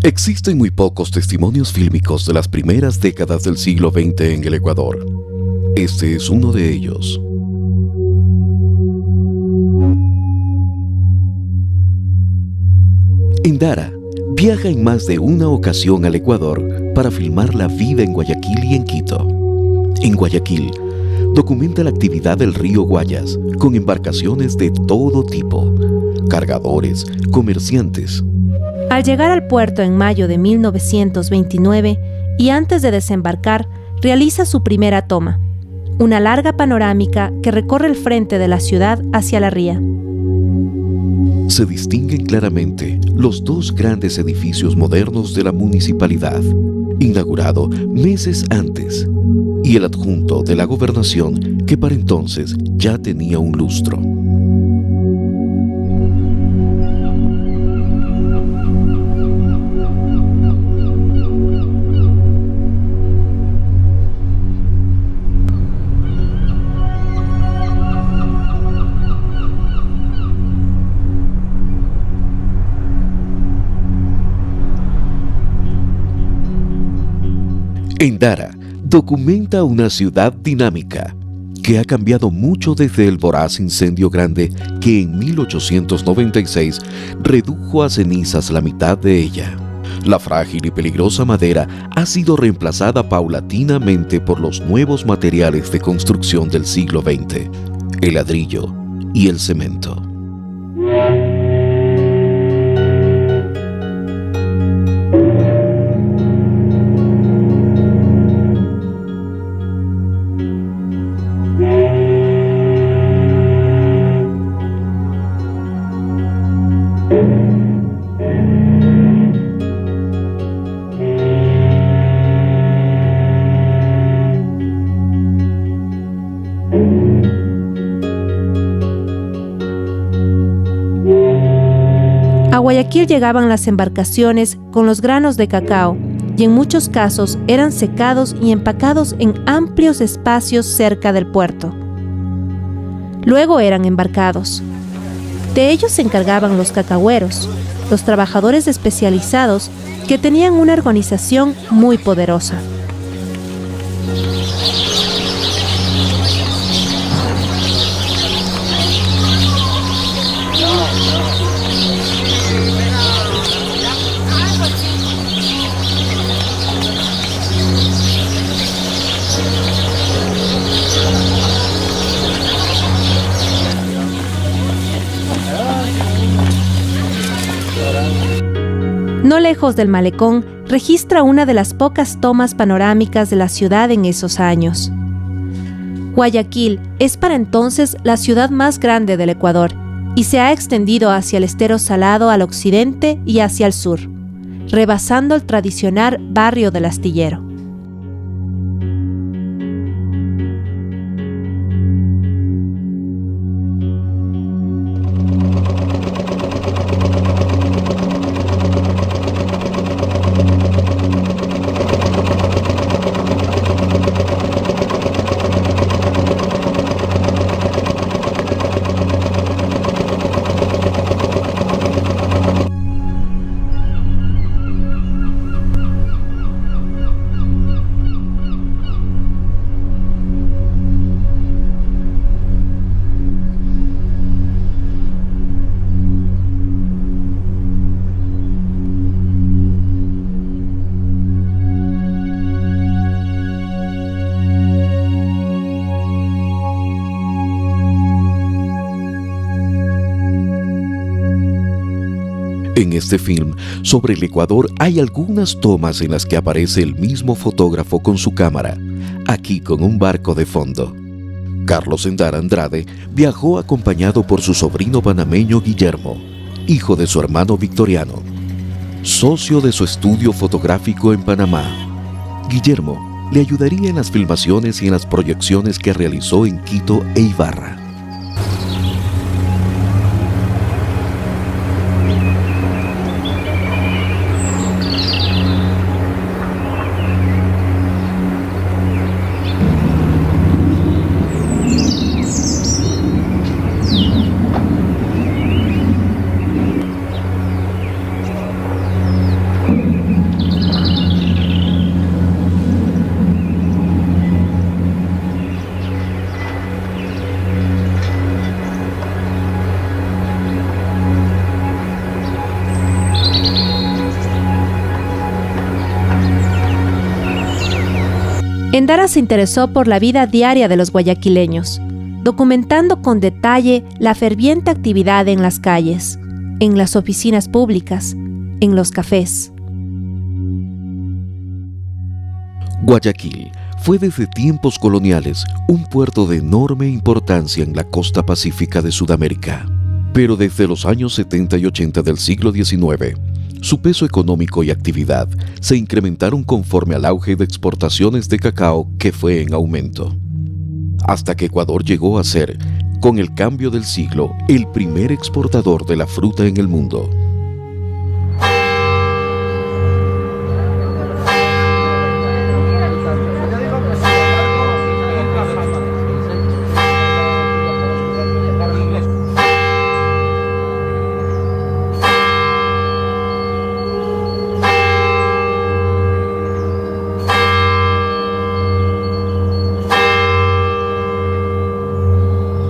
Existen muy pocos testimonios fílmicos de las primeras décadas del siglo XX en el Ecuador. Este es uno de ellos. Indara viaja en más de una ocasión al Ecuador para filmar la vida en Guayaquil y en Quito. En Guayaquil, documenta la actividad del río Guayas con embarcaciones de todo tipo, cargadores, comerciantes. Al llegar al puerto en mayo de 1929 y antes de desembarcar, realiza su primera toma, una larga panorámica que recorre el frente de la ciudad hacia la ría. Se distinguen claramente los dos grandes edificios modernos de la municipalidad, inaugurado meses antes, y el adjunto de la gobernación que para entonces ya tenía un lustro. Indara documenta una ciudad dinámica que ha cambiado mucho desde el voraz incendio grande que en 1896 redujo a cenizas la mitad de ella. La frágil y peligrosa madera ha sido reemplazada paulatinamente por los nuevos materiales de construcción del siglo XX, el ladrillo y el cemento. A Guayaquil llegaban las embarcaciones con los granos de cacao y en muchos casos eran secados y empacados en amplios espacios cerca del puerto. Luego eran embarcados. De ellos se encargaban los cacahueros, los trabajadores especializados que tenían una organización muy poderosa. No lejos del malecón, registra una de las pocas tomas panorámicas de la ciudad en esos años. Guayaquil es para entonces la ciudad más grande del Ecuador y se ha extendido hacia el estero Salado al occidente y hacia el sur, rebasando el tradicional barrio del Astillero. En este film sobre el Ecuador hay algunas tomas en las que aparece el mismo fotógrafo con su cámara, aquí con un barco de fondo. Carlos Indara Andrade viajó acompañado por su sobrino panameño Guillermo, hijo de su hermano Victoriano, socio de su estudio fotográfico en Panamá. Guillermo le ayudaría en las filmaciones y en las proyecciones que realizó en Quito e Ibarra. Endara se interesó por la vida diaria de los guayaquileños, documentando con detalle la ferviente actividad en las calles, en las oficinas públicas, en los cafés. Guayaquil fue desde tiempos coloniales un puerto de enorme importancia en la costa pacífica de Sudamérica. Pero desde los años 70 y 80 del siglo XIX, su peso económico y actividad se incrementaron conforme al auge de exportaciones de cacao que fue en aumento. Hasta que Ecuador llegó a ser, con el cambio del siglo, el primer exportador de la fruta en el mundo.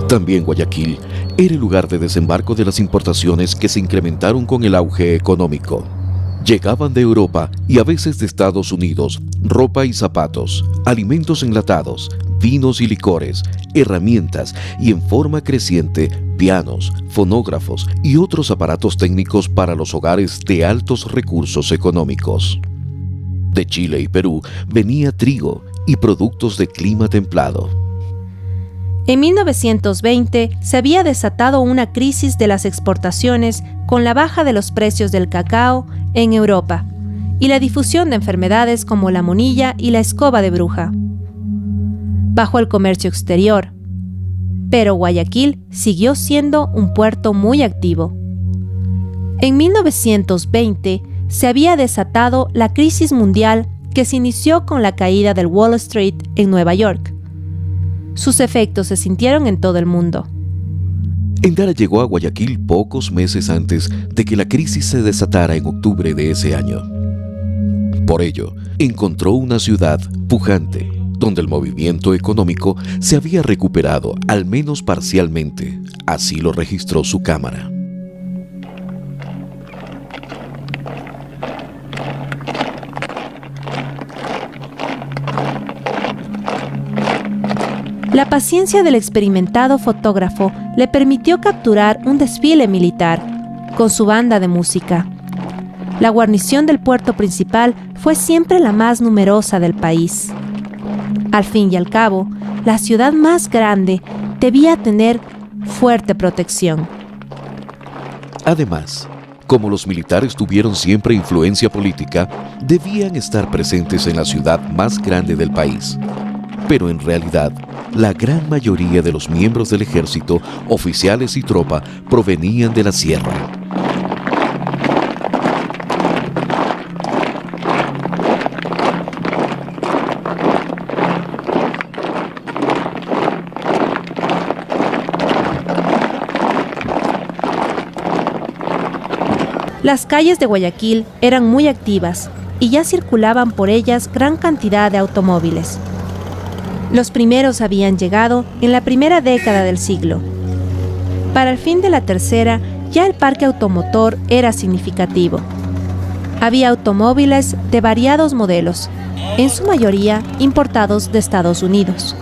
También Guayaquil era el lugar de desembarco de las importaciones que se incrementaron con el auge económico. Llegaban de Europa y a veces de Estados Unidos ropa y zapatos, alimentos enlatados, vinos y licores, herramientas y en forma creciente pianos, fonógrafos y otros aparatos técnicos para los hogares de altos recursos económicos. De Chile y Perú venía trigo y productos de clima templado. En 1920 se había desatado una crisis de las exportaciones con la baja de los precios del cacao en Europa y la difusión de enfermedades como la monilla y la escoba de bruja. Bajó el comercio exterior, pero Guayaquil siguió siendo un puerto muy activo. En 1920 se había desatado la crisis mundial que se inició con la caída del Wall Street en Nueva York. Sus efectos se sintieron en todo el mundo. Endara llegó a Guayaquil pocos meses antes de que la crisis se desatara en octubre de ese año. Por ello, encontró una ciudad pujante, donde el movimiento económico se había recuperado, al menos parcialmente. Así lo registró su cámara. La paciencia del experimentado fotógrafo le permitió capturar un desfile militar con su banda de música. La guarnición del puerto principal fue siempre la más numerosa del país. Al fin y al cabo, la ciudad más grande debía tener fuerte protección. Además, como los militares tuvieron siempre influencia política, debían estar presentes en la ciudad más grande del país. Pero en realidad, la gran mayoría de los miembros del ejército, oficiales y tropa, provenían de la sierra. Las calles de Guayaquil eran muy activas y ya circulaban por ellas gran cantidad de automóviles. Los primeros habían llegado en la primera década del siglo. Para el fin de la tercera, ya el parque automotor era significativo. Había automóviles de variados modelos, en su mayoría importados de Estados Unidos.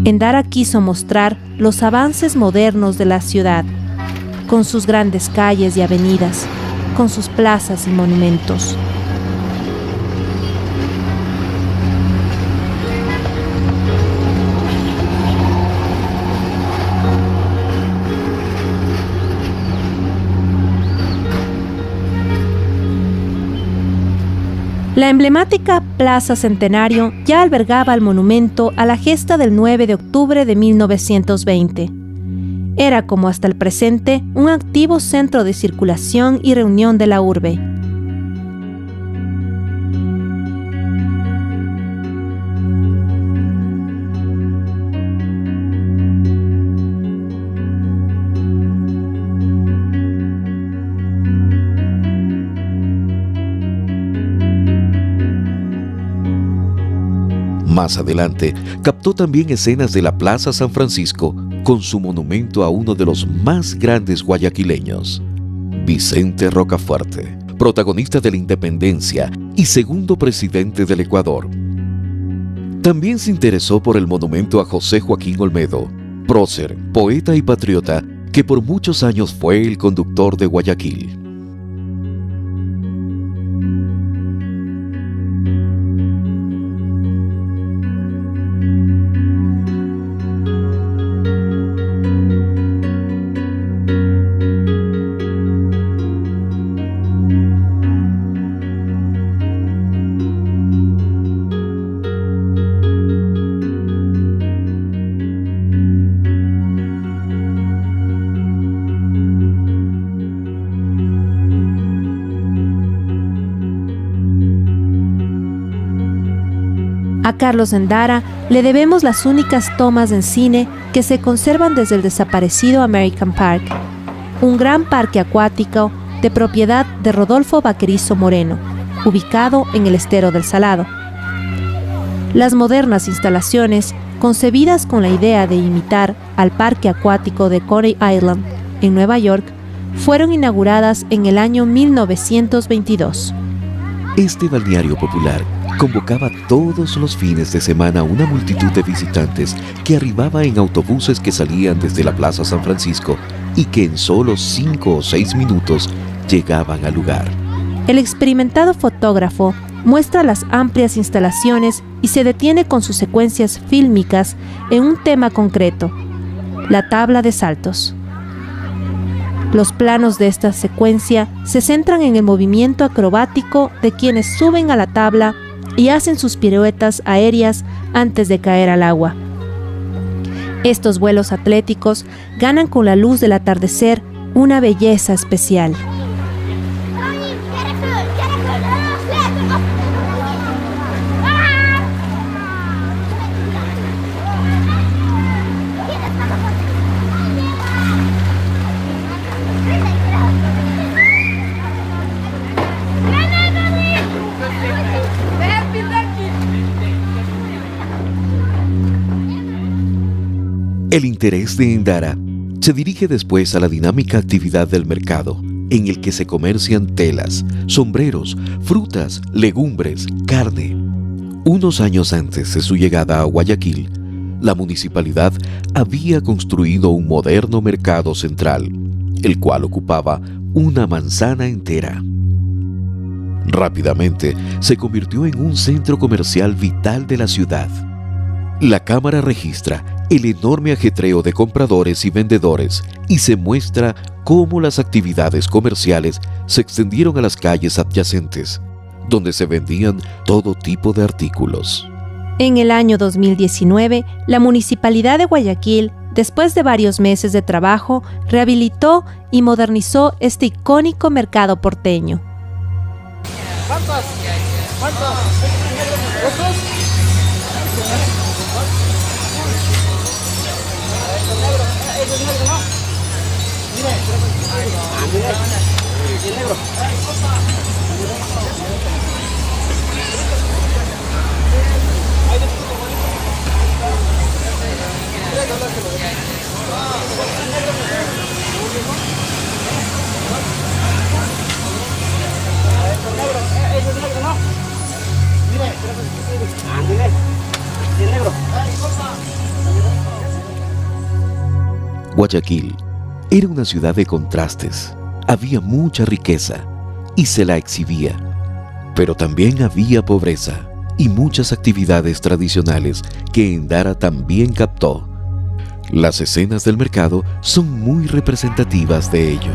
Endara quiso mostrar los avances modernos de la ciudad, con sus grandes calles y avenidas, con sus plazas y monumentos. La emblemática Plaza Centenario ya albergaba el monumento a la gesta del 9 de octubre de 1920. Era, como hasta el presente, un activo centro de circulación y reunión de la urbe. Más adelante, captó también escenas de la Plaza San Francisco con su monumento a uno de los más grandes guayaquileños, Vicente Rocafuerte, protagonista de la independencia y segundo presidente del Ecuador. También se interesó por el monumento a José Joaquín Olmedo, prócer, poeta y patriota, que por muchos años fue el conductor de Guayaquil. A Carlos Endara le debemos las únicas tomas en cine que se conservan desde el desaparecido American Park, un gran parque acuático de propiedad de Rodolfo Vaquerizo Moreno, ubicado en el estero del Salado. Las modernas instalaciones, concebidas con la idea de imitar al parque acuático de Coney Island, en Nueva York, fueron inauguradas en el año 1922. Este balneario popular convocaba todos los fines de semana a una multitud de visitantes que arribaba en autobuses que salían desde la Plaza San Francisco y que en solo 5 o 6 minutos llegaban al lugar. El experimentado fotógrafo muestra las amplias instalaciones y se detiene con sus secuencias fílmicas en un tema concreto, la tabla de saltos. Los planos de esta secuencia se centran en el movimiento acrobático de quienes suben a la tabla y hacen sus piruetas aéreas antes de caer al agua. Estos vuelos atléticos ganan con la luz del atardecer una belleza especial. El interés de Endara se dirige después a la dinámica actividad del mercado, en el que se comercian telas, sombreros, frutas, legumbres, carne. Unos años antes de su llegada a Guayaquil, la municipalidad había construido un moderno mercado central, el cual ocupaba una manzana entera. Rápidamente se convirtió en un centro comercial vital de la ciudad. La cámara registra el enorme ajetreo de compradores y vendedores y se muestra cómo las actividades comerciales se extendieron a las calles adyacentes, donde se vendían todo tipo de artículos. En el año 2019, la Municipalidad de Guayaquil, después de varios meses de trabajo, rehabilitó y modernizó este icónico mercado porteño. ¿Cuántos? Guayaquil era una ciudad de contrastes. Había mucha riqueza y se la exhibía, pero también había pobreza y muchas actividades tradicionales que Endara también captó. Las escenas del mercado son muy representativas de ello.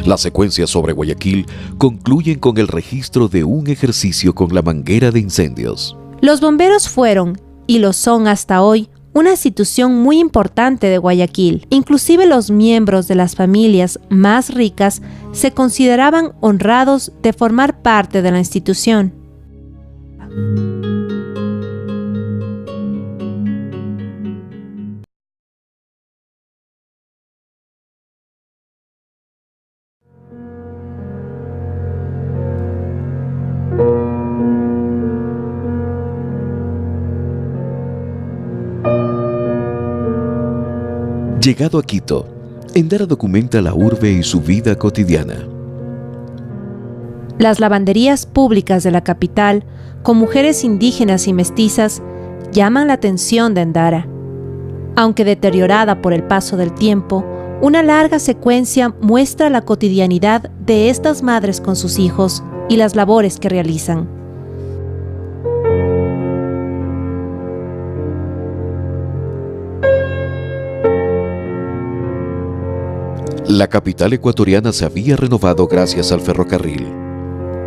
Las secuencias sobre Guayaquil concluyen con el registro de un ejercicio con la manguera de incendios. Los bomberos fueron, y lo son hasta hoy, una institución muy importante de Guayaquil. Inclusive los miembros de las familias más ricas se consideraban honrados de formar parte de la institución. Llegado a Quito, Endara documenta la urbe y su vida cotidiana. Las lavanderías públicas de la capital, con mujeres indígenas y mestizas, llaman la atención de Endara. Aunque deteriorada por el paso del tiempo, una larga secuencia muestra la cotidianidad de estas madres con sus hijos y las labores que realizan. La capital ecuatoriana se había renovado gracias al ferrocarril,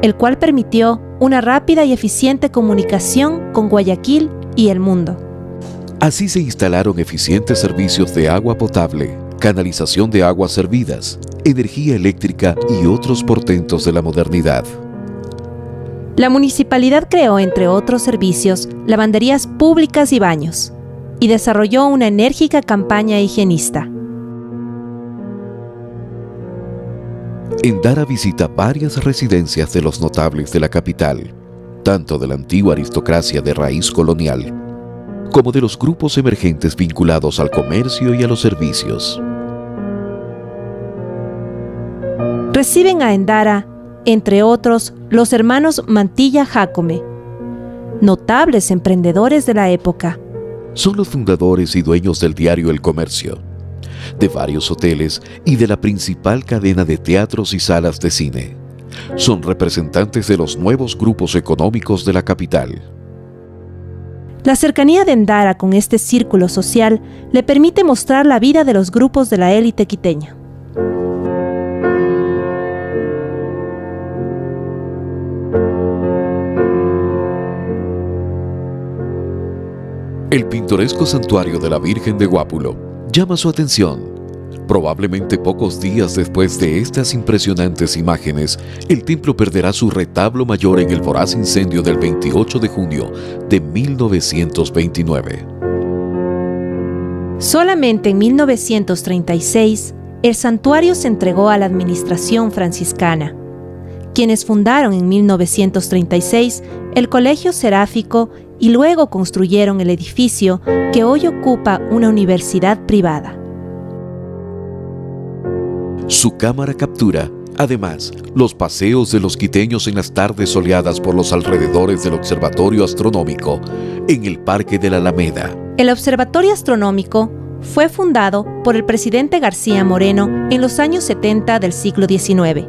el cual permitió una rápida y eficiente comunicación con Guayaquil y el mundo. Así se instalaron eficientes servicios de agua potable, canalización de aguas servidas, energía eléctrica y otros portentos de la modernidad. La municipalidad creó, entre otros servicios, lavanderías públicas y baños, y desarrolló una enérgica campaña higienista. Endara visita varias residencias de los notables de la capital, tanto de la antigua aristocracia de raíz colonial, como de los grupos emergentes vinculados al comercio y a los servicios. Reciben a Endara, entre otros, los hermanos Mantilla Jácome, notables emprendedores de la época. Son los fundadores y dueños del diario El Comercio, de varios hoteles y de la principal cadena de teatros y salas de cine. Son representantes de los nuevos grupos económicos de la capital. La cercanía de Endara con este círculo social le permite mostrar la vida de los grupos de la élite quiteña. El pintoresco santuario de la Virgen de Guápulo llama su atención. Probablemente pocos días después de estas impresionantes imágenes, el templo perderá su retablo mayor en el voraz incendio del 28 de junio de 1929. Solamente en 1936, el santuario se entregó a la administración franciscana, quienes fundaron en 1936 el Colegio Seráfico y luego construyeron el edificio que hoy ocupa una universidad privada. Su cámara captura, además, los paseos de los quiteños en las tardes soleadas por los alrededores del Observatorio Astronómico en el Parque de la Alameda. El Observatorio Astronómico fue fundado por el presidente García Moreno en los años 70 del siglo XIX.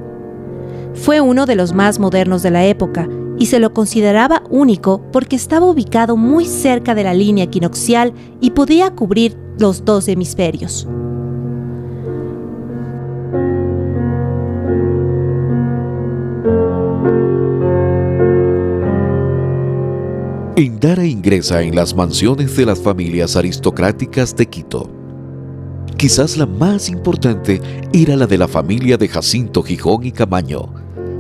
Fue uno de los más modernos de la época y se lo consideraba único porque estaba ubicado muy cerca de la línea equinoccial y podía cubrir los dos hemisferios. Endara ingresa en las mansiones de las familias aristocráticas de Quito. Quizás la más importante era la de la familia de Jacinto Gijón y Camaño,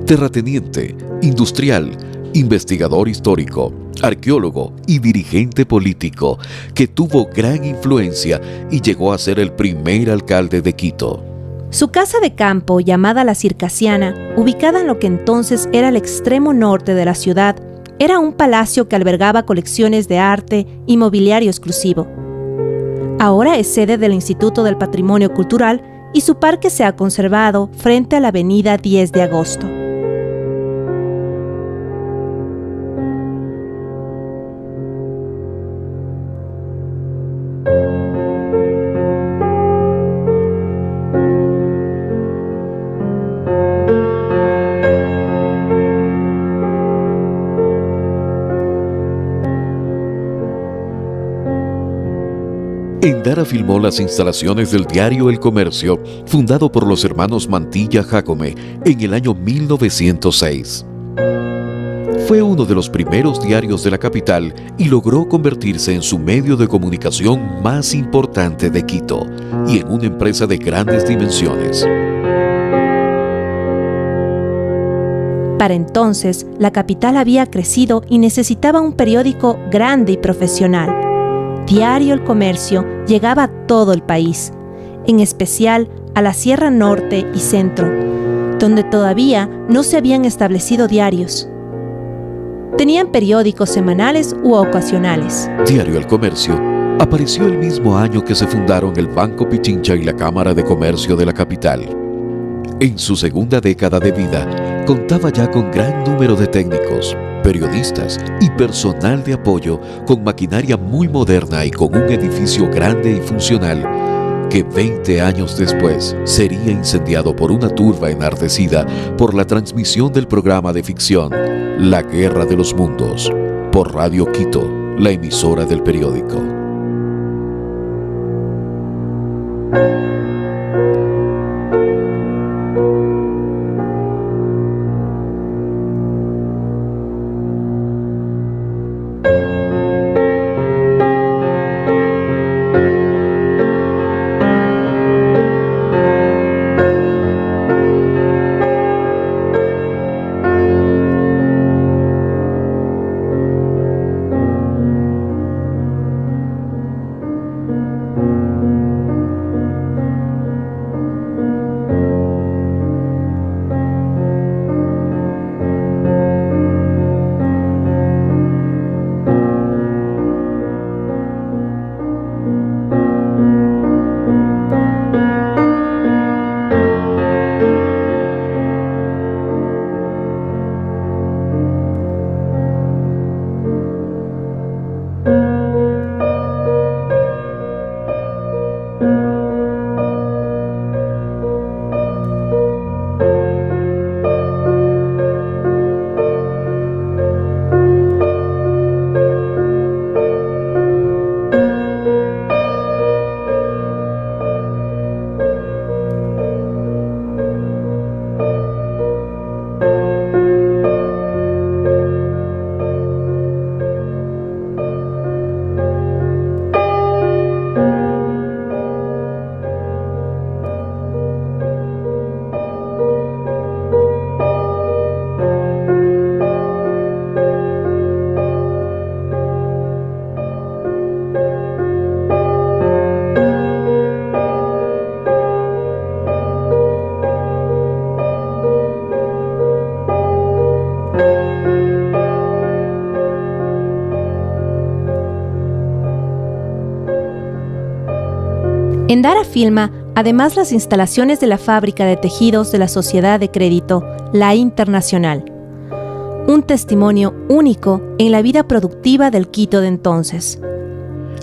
terrateniente, industrial, investigador histórico, arqueólogo y dirigente político que tuvo gran influencia y llegó a ser el primer alcalde de Quito. Su casa de campo, llamada La Circasiana, ubicada en lo que entonces era el extremo norte de la ciudad, era un palacio que albergaba colecciones de arte y mobiliario exclusivo. Ahora es sede del Instituto del Patrimonio Cultural y su parque se ha conservado frente a la avenida 10 de Agosto. Endara filmó las instalaciones del diario El Comercio, fundado por los hermanos Mantilla Jácome en el año 1906. Fue uno de los primeros diarios de la capital y logró convertirse en su medio de comunicación más importante de Quito y en una empresa de grandes dimensiones. Para entonces, la capital había crecido y necesitaba un periódico grande y profesional. Diario El Comercio llegaba a todo el país, en especial a la Sierra Norte y Centro, donde todavía no se habían establecido diarios. Tenían periódicos semanales u ocasionales. Diario El Comercio apareció el mismo año que se fundaron el Banco Pichincha y la Cámara de Comercio de la capital. En su segunda década de vida, contaba ya con gran número de técnicos, periodistas y personal de apoyo con maquinaria muy moderna y con un edificio grande y funcional que 20 años después sería incendiado por una turba enardecida por la transmisión del programa de ficción La Guerra de los Mundos, por Radio Quito, la emisora del periódico. Endara filma además las instalaciones de la fábrica de tejidos de la Sociedad de Crédito, La Internacional, un testimonio único en la vida productiva del Quito de entonces.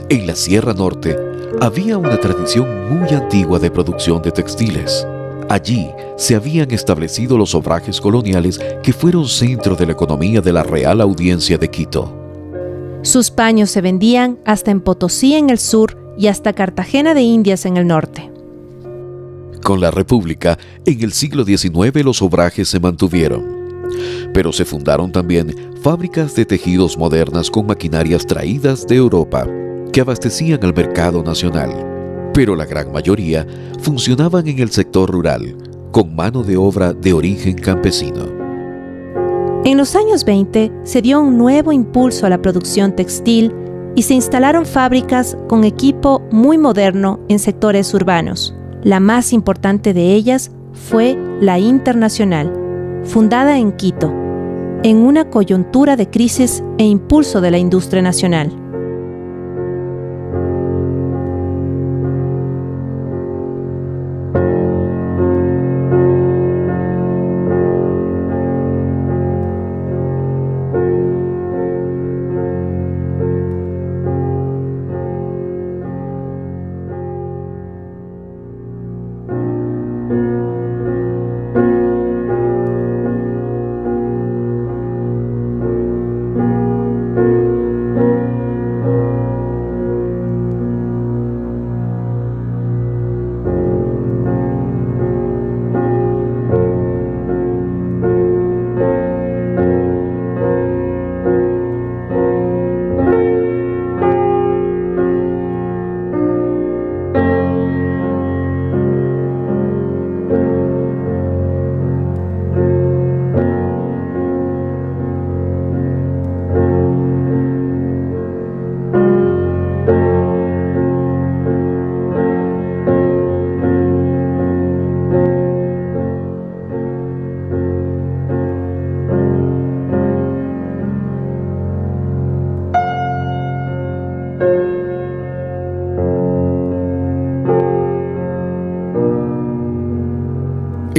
En la Sierra Norte había una tradición muy antigua de producción de textiles. Allí se habían establecido los obrajes coloniales que fueron centro de la economía de la Real Audiencia de Quito. Sus paños se vendían hasta en Potosí en el sur y hasta Cartagena de Indias en el norte. Con la República, en el siglo XIX los obrajes se mantuvieron. Pero se fundaron también fábricas de tejidos modernas con maquinarias traídas de Europa que abastecían al mercado nacional. Pero la gran mayoría funcionaban en el sector rural, con mano de obra de origen campesino. En los años 20 se dio un nuevo impulso a la producción textil y se instalaron fábricas con equipo muy moderno en sectores urbanos. La más importante de ellas fue la Internacional, fundada en Quito, en una coyuntura de crisis e impulso de la industria nacional.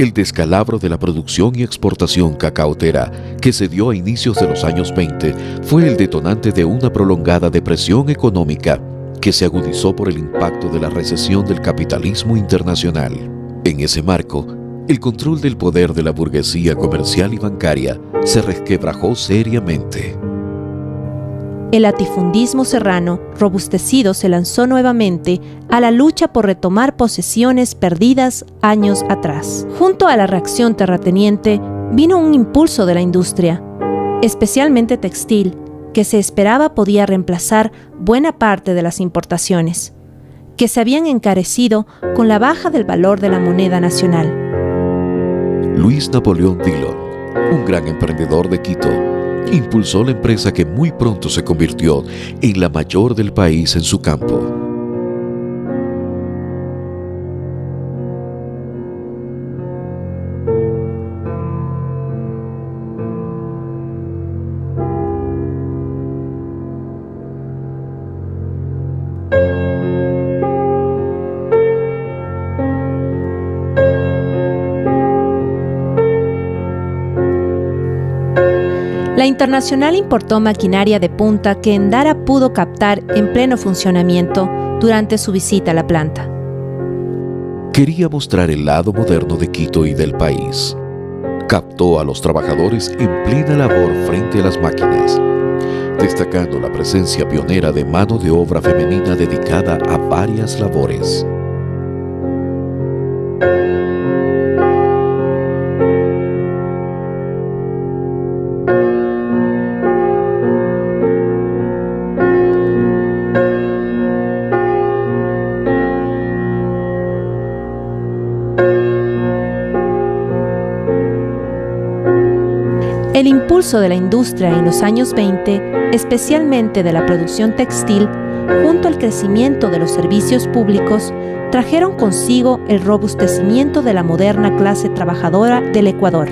El descalabro de la producción y exportación cacaotera que se dio a inicios de los años 20 fue el detonante de una prolongada depresión económica que se agudizó por el impacto de la recesión del capitalismo internacional. En ese marco, el control del poder de la burguesía comercial y bancaria se resquebrajó seriamente. El latifundismo serrano, robustecido, se lanzó nuevamente a la lucha por retomar posesiones perdidas años atrás. Junto a la reacción terrateniente vino un impulso de la industria, especialmente textil, que se esperaba podía reemplazar buena parte de las importaciones, que se habían encarecido con la baja del valor de la moneda nacional. Luis Napoleón Dillon, un gran emprendedor de Quito, impulsó la empresa que muy pronto se convirtió en la mayor del país en su campo. La Internacional importó maquinaria de punta que Endara pudo captar en pleno funcionamiento durante su visita a la planta. Quería mostrar el lado moderno de Quito y del país. Captó a los trabajadores en plena labor frente a las máquinas, destacando la presencia pionera de mano de obra femenina dedicada a varias labores. El impulso de la industria en los años 20, especialmente de la producción textil, junto al crecimiento de los servicios públicos, trajeron consigo el robustecimiento de la moderna clase trabajadora del Ecuador.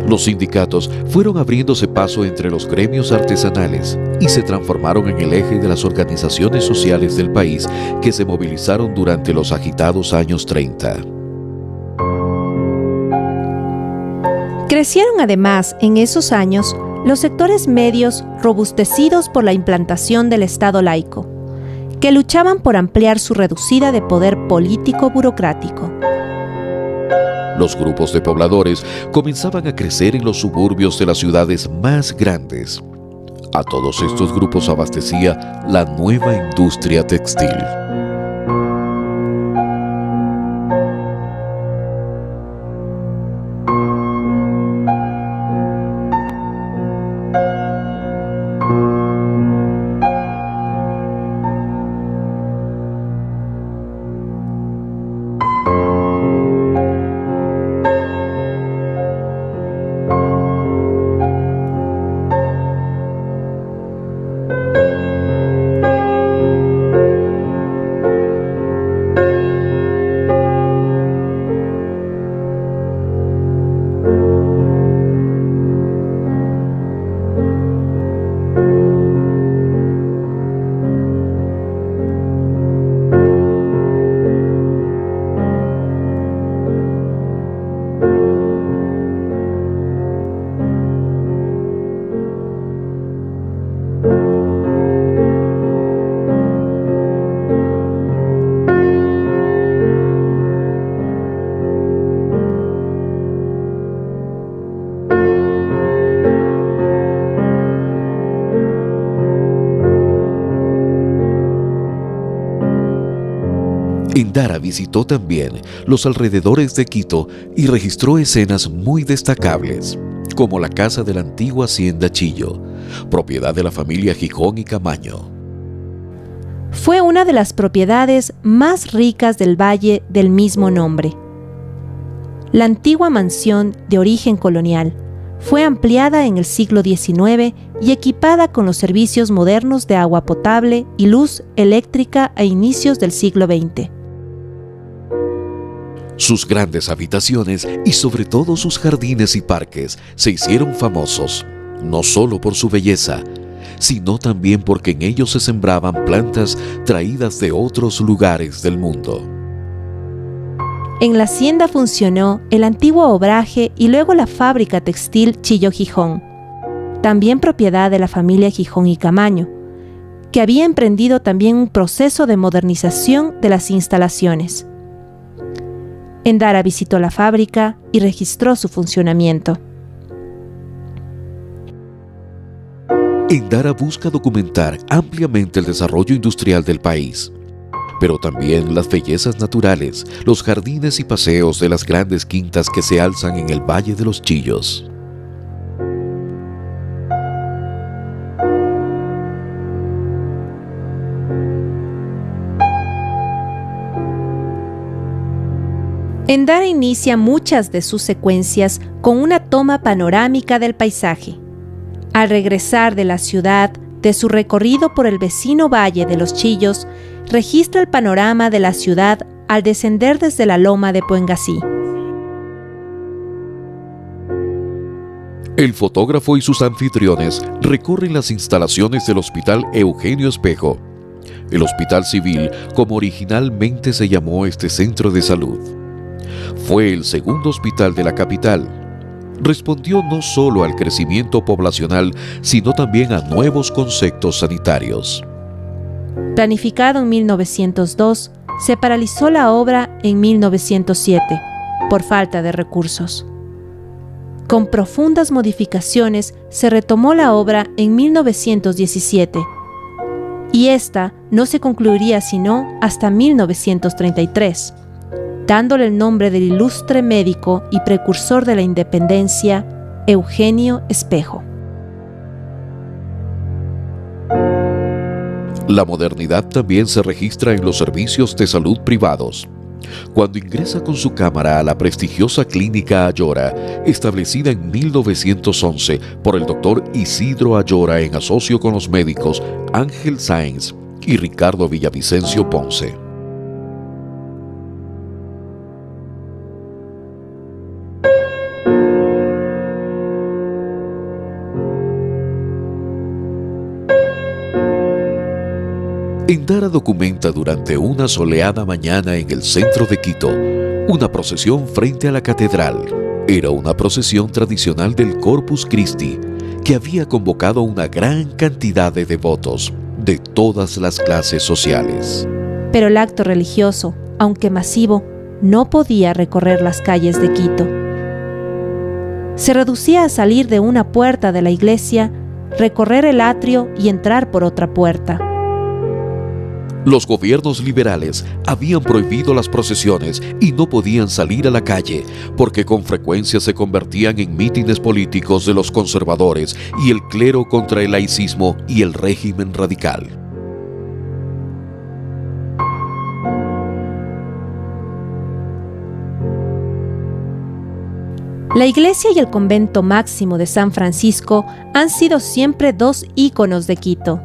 Los sindicatos fueron abriéndose paso entre los gremios artesanales y se transformaron en el eje de las organizaciones sociales del país que se movilizaron durante los agitados años 30. Crecieron además en esos años los sectores medios robustecidos por la implantación del Estado laico, que luchaban por ampliar su reducida de poder político burocrático. Los grupos de pobladores comenzaban a crecer en los suburbios de las ciudades más grandes. A todos estos grupos abastecía la nueva industria textil. Endara visitó también los alrededores de Quito y registró escenas muy destacables, como la casa de la antigua hacienda Chillo, propiedad de la familia Gijón y Camaño. Fue una de las propiedades más ricas del valle del mismo nombre. La antigua mansión de origen colonial fue ampliada en el siglo XIX y equipada con los servicios modernos de agua potable y luz eléctrica a inicios del siglo XX. Sus grandes habitaciones y sobre todo sus jardines y parques se hicieron famosos, no solo por su belleza, sino también porque en ellos se sembraban plantas traídas de otros lugares del mundo. En la hacienda funcionó el antiguo obraje y luego la fábrica textil Chillo Gijón, también propiedad de la familia Gijón y Camaño, que había emprendido también un proceso de modernización de las instalaciones. Endara visitó la fábrica y registró su funcionamiento. Endara busca documentar ampliamente el desarrollo industrial del país, pero también las bellezas naturales, los jardines y paseos de las grandes quintas que se alzan en el Valle de los Chillos. Endara inicia muchas de sus secuencias con una toma panorámica del paisaje. Al regresar de la ciudad, de su recorrido por el vecino Valle de los Chillos, registra el panorama de la ciudad al descender desde la loma de Puengasí. El fotógrafo y sus anfitriones recorren las instalaciones del Hospital Eugenio Espejo, el Hospital Civil, como originalmente se llamó este centro de salud. Fue el segundo hospital de la capital. Respondió no solo al crecimiento poblacional, sino también a nuevos conceptos sanitarios. Planificado en 1902, se paralizó la obra en 1907 por falta de recursos. Con profundas modificaciones se retomó la obra en 1917 y esta no se concluiría sino hasta 1933, dándole el nombre del ilustre médico y precursor de la independencia, Eugenio Espejo. La modernidad también se registra en los servicios de salud privados. Cuando ingresa con su cámara a la prestigiosa Clínica Ayora, establecida en 1911 por el doctor Isidro Ayora en asocio con los médicos Ángel Sáenz y Ricardo Villavicencio Ponce. Endara documenta durante una soleada mañana en el centro de Quito una procesión frente a la catedral. Era una procesión tradicional del Corpus Christi que había convocado a una gran cantidad de devotos de todas las clases sociales. Pero el acto religioso, aunque masivo, no podía recorrer las calles de Quito. Se reducía a salir de una puerta de la iglesia, recorrer el atrio y entrar por otra puerta. Los gobiernos liberales habían prohibido las procesiones y no podían salir a la calle porque con frecuencia se convertían en mítines políticos de los conservadores y el clero contra el laicismo y el régimen radical. La iglesia y el convento máximo de San Francisco han sido siempre dos íconos de Quito.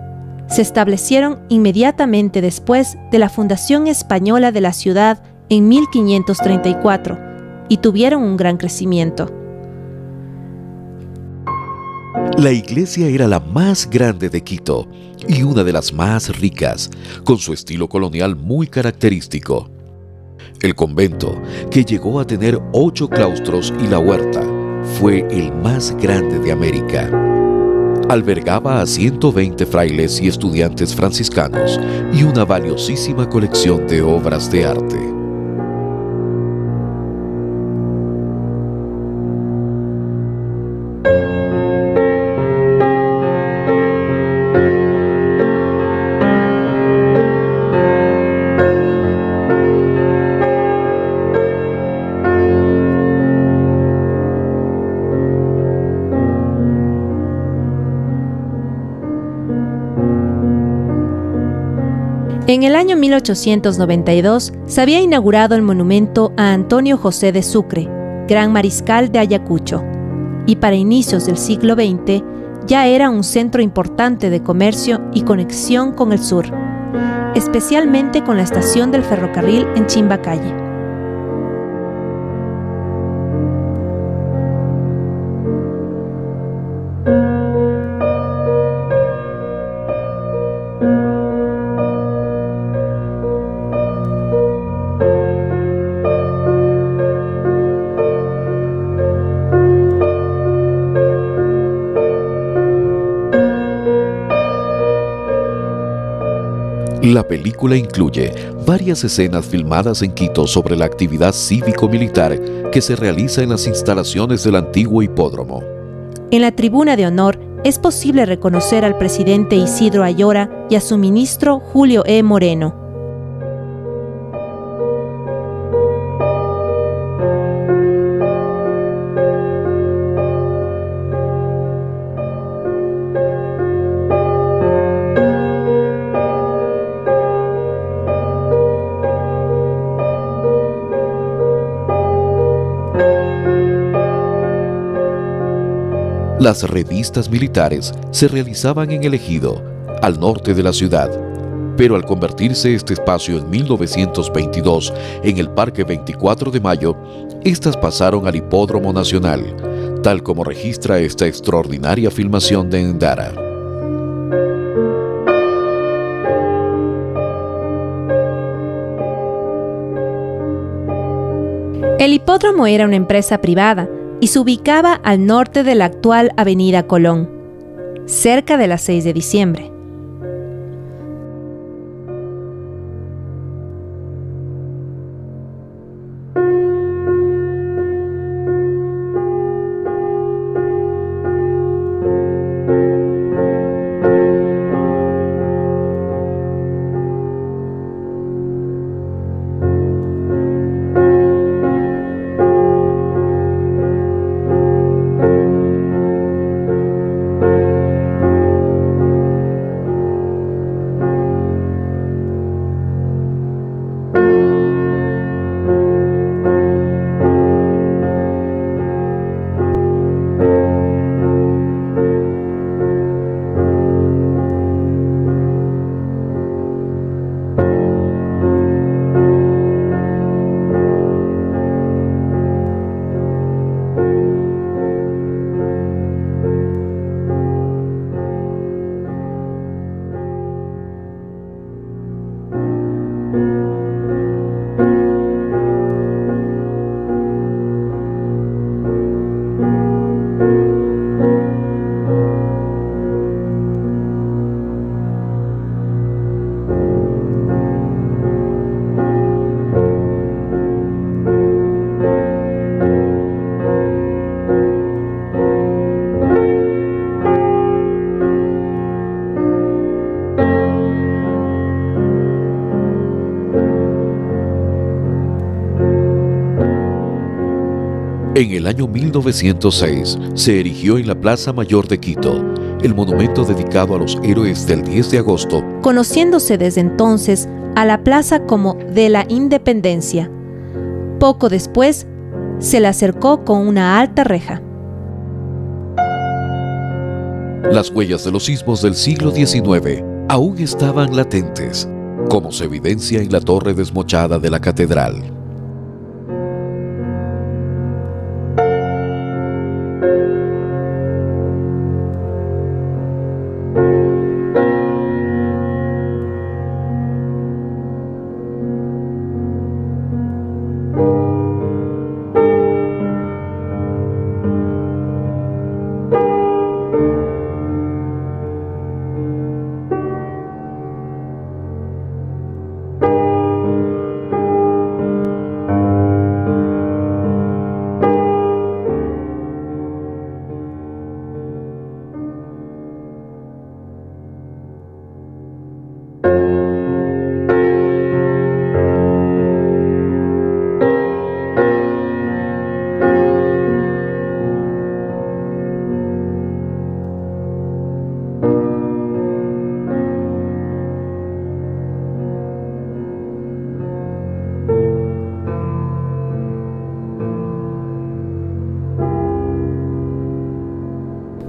Se establecieron inmediatamente después de la fundación española de la ciudad en 1534 y tuvieron un gran crecimiento. La iglesia era la más grande de Quito y una de las más ricas, con su estilo colonial muy característico. El convento, que llegó a tener 8 claustros y la huerta, fue el más grande de América. Albergaba a 120 frailes y estudiantes franciscanos y una valiosísima colección de obras de arte. año 1892 se había inaugurado el monumento a Antonio José de Sucre, gran mariscal de Ayacucho, y para inicios del siglo XX ya era un centro importante de comercio y conexión con el sur, especialmente con la estación del ferrocarril en Chimbacalle. La película incluye varias escenas filmadas en Quito sobre la actividad cívico-militar que se realiza en las instalaciones del antiguo hipódromo. En la tribuna de honor es posible reconocer al presidente Isidro Ayora y a su ministro Julio E. Moreno. Las revistas militares se realizaban en el Ejido, al norte de la ciudad, pero al convertirse este espacio en 1922 en el Parque 24 de Mayo, estas pasaron al Hipódromo Nacional, tal como registra esta extraordinaria filmación de Endara. El hipódromo era una empresa privada y se ubicaba al norte de la actual Avenida Colón, cerca de la 6 de diciembre. En el año 1906 se erigió en la Plaza Mayor de Quito el monumento dedicado a los héroes del 10 de agosto, conociéndose desde entonces a la plaza como de la Independencia. Poco después, se la cercó con una alta reja. Las huellas de los sismos del siglo XIX aún estaban latentes, como se evidencia en la torre desmochada de la catedral.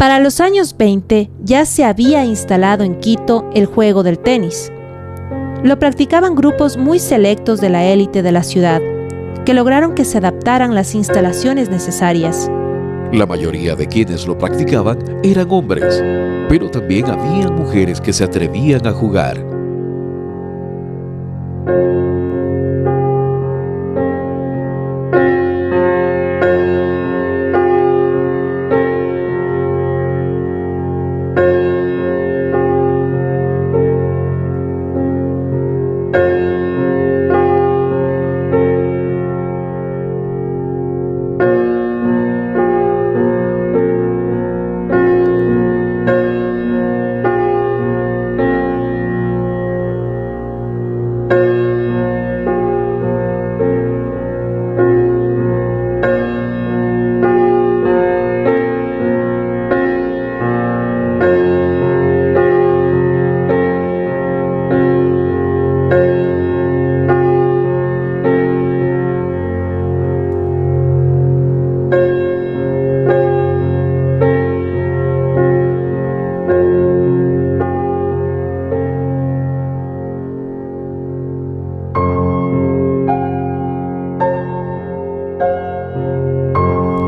Para los años 20 ya se había instalado en Quito el juego del tenis. Lo practicaban grupos muy selectos de la élite de la ciudad, que lograron que se adaptaran las instalaciones necesarias. La mayoría de quienes lo practicaban eran hombres, pero también había mujeres que se atrevían a jugar.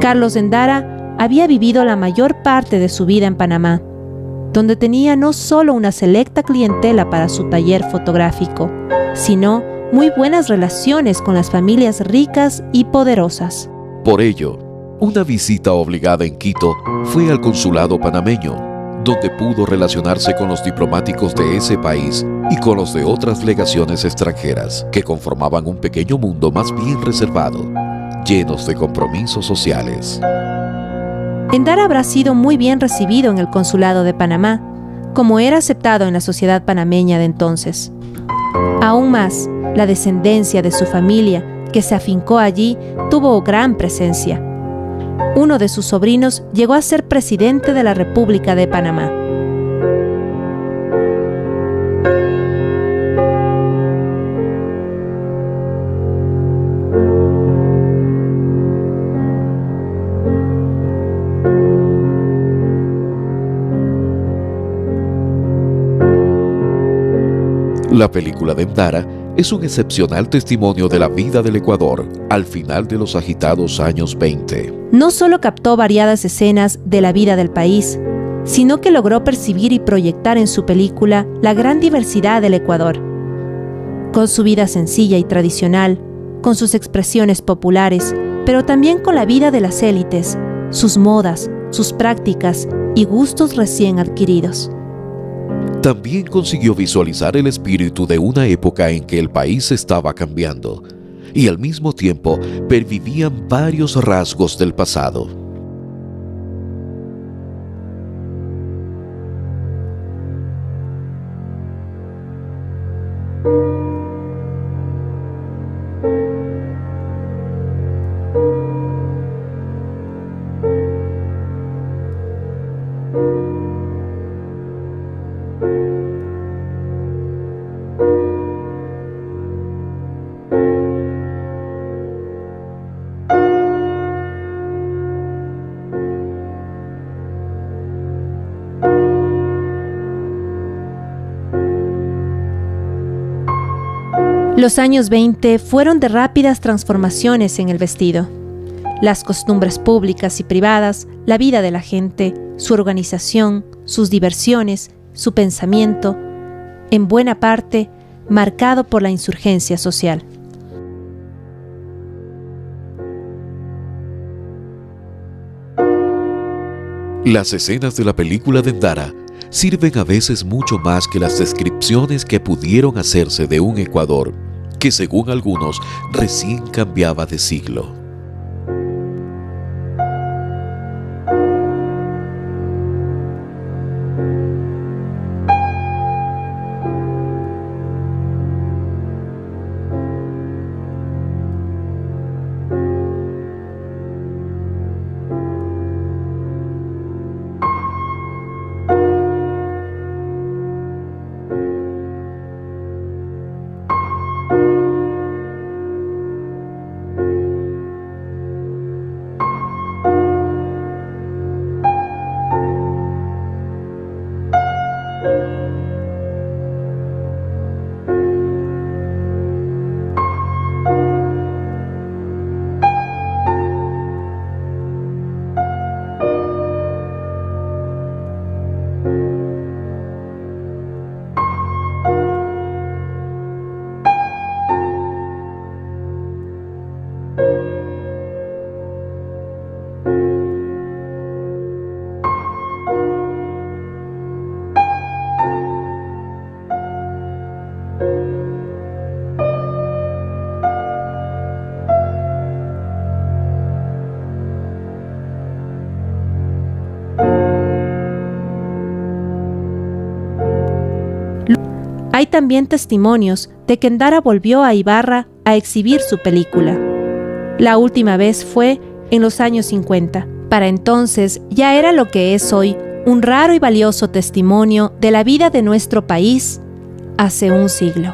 Carlos Endara había vivido la mayor parte de su vida en Panamá, donde tenía no solo una selecta clientela para su taller fotográfico, sino muy buenas relaciones con las familias ricas y poderosas. Por ello, una visita obligada en Quito fue al consulado panameño, donde pudo relacionarse con los diplomáticos de ese país y con los de otras legaciones extranjeras, que conformaban un pequeño mundo más bien reservado, llenos de compromisos sociales. Endara habrá sido muy bien recibido en el consulado de Panamá, como era aceptado en la sociedad panameña de entonces. Aún más, la descendencia de su familia, que se afincó allí, tuvo gran presencia. Uno de sus sobrinos llegó a ser presidente de la República de Panamá. La película de Endara es un excepcional testimonio de la vida del Ecuador al final de los agitados años 20. No solo captó variadas escenas de la vida del país, sino que logró percibir y proyectar en su película la gran diversidad del Ecuador. Con su vida sencilla y tradicional, con sus expresiones populares, pero también con la vida de las élites, sus modas, sus prácticas y gustos recién adquiridos. También consiguió visualizar el espíritu de una época en que el país estaba cambiando y al mismo tiempo pervivían varios rasgos del pasado. Los años 20 fueron de rápidas transformaciones en el vestido. Las costumbres públicas y privadas, la vida de la gente, su organización, sus diversiones, su pensamiento, en buena parte marcado por la insurgencia social. Las escenas de la película de Endara sirven a veces mucho más que las descripciones que pudieron hacerse de un Ecuador que, según algunos, recién cambiaba de siglo. también testimonios de que Endara volvió a Ibarra a exhibir su película. La última vez fue en los años 50. Para entonces ya era lo que es hoy, un raro y valioso testimonio de la vida de nuestro país hace un siglo.